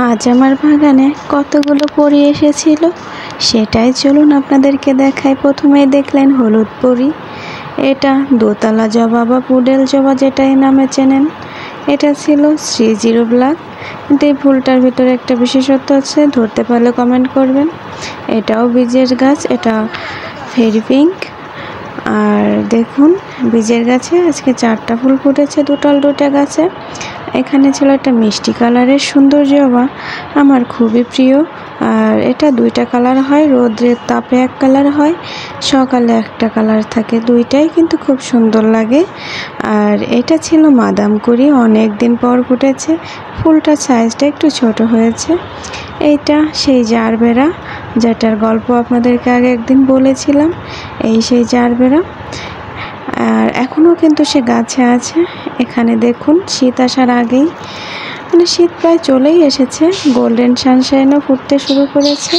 আজ আমার বাগানে কতগুলো পরী এসেছিল সেটাই চলুন আপনাদেরকে দেখাই। প্রথমেই দেখলেন হলুদ পরী, এটা দোতলা জবা বা পুডেল জবা যেটাই নামে চেনেন। এটা ছিল শ্রী ব্ল্যাক, কিন্তু এই ফুলটার ভিতরে একটা বিশেষত্ব আছে, ধরতে পারলে কমেন্ট করবেন। এটাও বীজের গাছ, এটা ফেরি পিঙ্ক। আর দেখুন বীজের গাছে আজকে 4টা ফুল ফুটেছে দুটা গাছে। এখানে ছিল একটা মিষ্টি কালারের সুন্দর জবা, আমার খুবই প্রিয়। আর এটা 2টা কালার হয়, রোদ্রের তাপে এক কালার হয়, সকালে একটা কালার থাকে, দুইটাই কিন্তু খুব সুন্দর লাগে। আর এটা ছিল মাদাম কুড়ি, অনেক দিন পর ফুটেছে, ফুলটার সাইজটা একটু ছোট হয়েছে। এইটা সেই জারবেরা, যেটার গল্প আপনাদেরকে আগে একদিন বলেছিলাম, এই সেই জারবেরা। আর এখনও কিন্তু সে গাছে আছে। এখানে দেখুন শীত আসার আগেই, মানে শীত প্রায় চলেই এসেছে, গোল্ডেন সানশাইনও ফুটতে শুরু করেছে।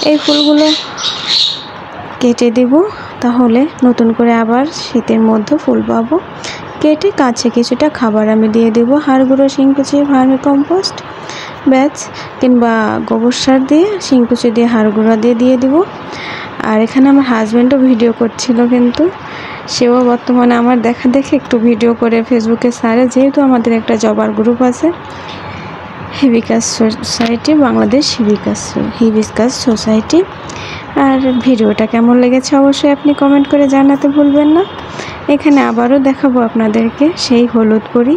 এই ফুলগুলো কেটে দেব, তাহলে নতুন করে আবার শীতের মধ্যে ফুল পাবো। কেটে কাছে কিছুটা খাবার আমি দিয়ে দেব, হাড় গুঁড়ো, শিংকুচি, ভার্মি কম্পোস্ট, ব্যাচ কিংবা গোবর সার দিয়ে, শিংকুচি দিয়ে, হাড় গুঁড়ো দিয়ে দিব। আর এখানে আমার হাজব্যান্ডও ভিডিও করছিল, কিন্তু সেও বর্তমানে আমার দেখা দেখে একটু ভিডিও করে ফেসবুকে ছাড়ে, যেহেতু আমাদের একটা জবার গ্রুপ আছে, হিবিকাস সোসাইটি, বাংলাদেশ হিবিস্কাস সোসাইটি। আর ভিডিওটা কেমন লেগেছে অবশ্যই আপনি কমেন্ট করে জানাতে ভুলবেন না। এখানে আবারও দেখাবো আপনাদেরকে সেই হলুদ পরী,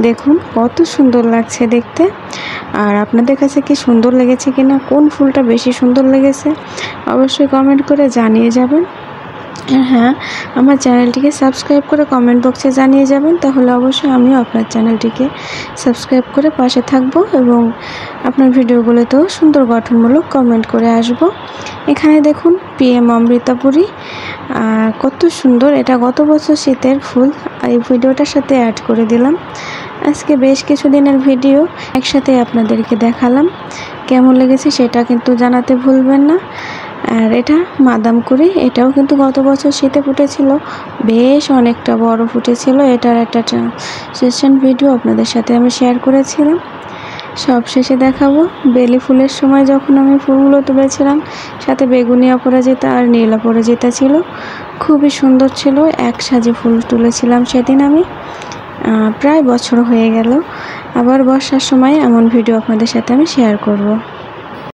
দেখুন কত সুন্দর লাগছে দেখতে। আর আপনাদের কাছে কি সুন্দর লেগেছে কিনা, কোন ফুলটা বেশি সুন্দর লেগেছে অবশ্যই কমেন্ট করে জানিয়ে যাবেন। আর হ্যাঁ, আমার চ্যানেলটিকে সাবস্ক্রাইব করে কমেন্ট বক্সে জানিয়ে যাবেন, তাহলে অবশ্যই আমিও আপনার চ্যানেলটিকে সাবস্ক্রাইব করে পাশে থাকব এবং আপনার ভিডিওগুলোতেও সুন্দর গঠনমূলক কমেন্ট করে আসব। এখানে দেখুন PM অমৃতাপুরী, কত সুন্দর, এটা গত বছর শীতের ফুল, এই ভিডিওটার সাথে অ্যাড করে দিলাম। আজকে বেশ কিছুদিনের ভিডিও একসাথে আপনাদেরকে দেখালাম, কেমন লেগেছে সেটা কিন্তু জানাতে ভুলবেন না। আর এটা মাদাম কুড়ি, এটাও কিন্তু গত বছর শীতে ফুটেছিল, বেশ অনেকটা বড় ফুটেছিল। এটার একটা ট্রানজিশন ভিডিও আপনাদের সাথে আমি শেয়ার করেছিলাম। সব শেষে দেখাবো বেলি ফুলের সময় যখন আমি ফুলগুলো তুলেছিলাম, সাথে বেগুনি অপরাজিতা আর নীল অপরাজিতা ছিল, খুবই সুন্দর ছিল। এক সাজে ফুল তুলেছিলাম সেদিন আমি, প্রায় বছর হয়ে গেল। আবার বর্ষার সময় এমন ভিডিও আপনাদের সাথে আমি শেয়ার করব।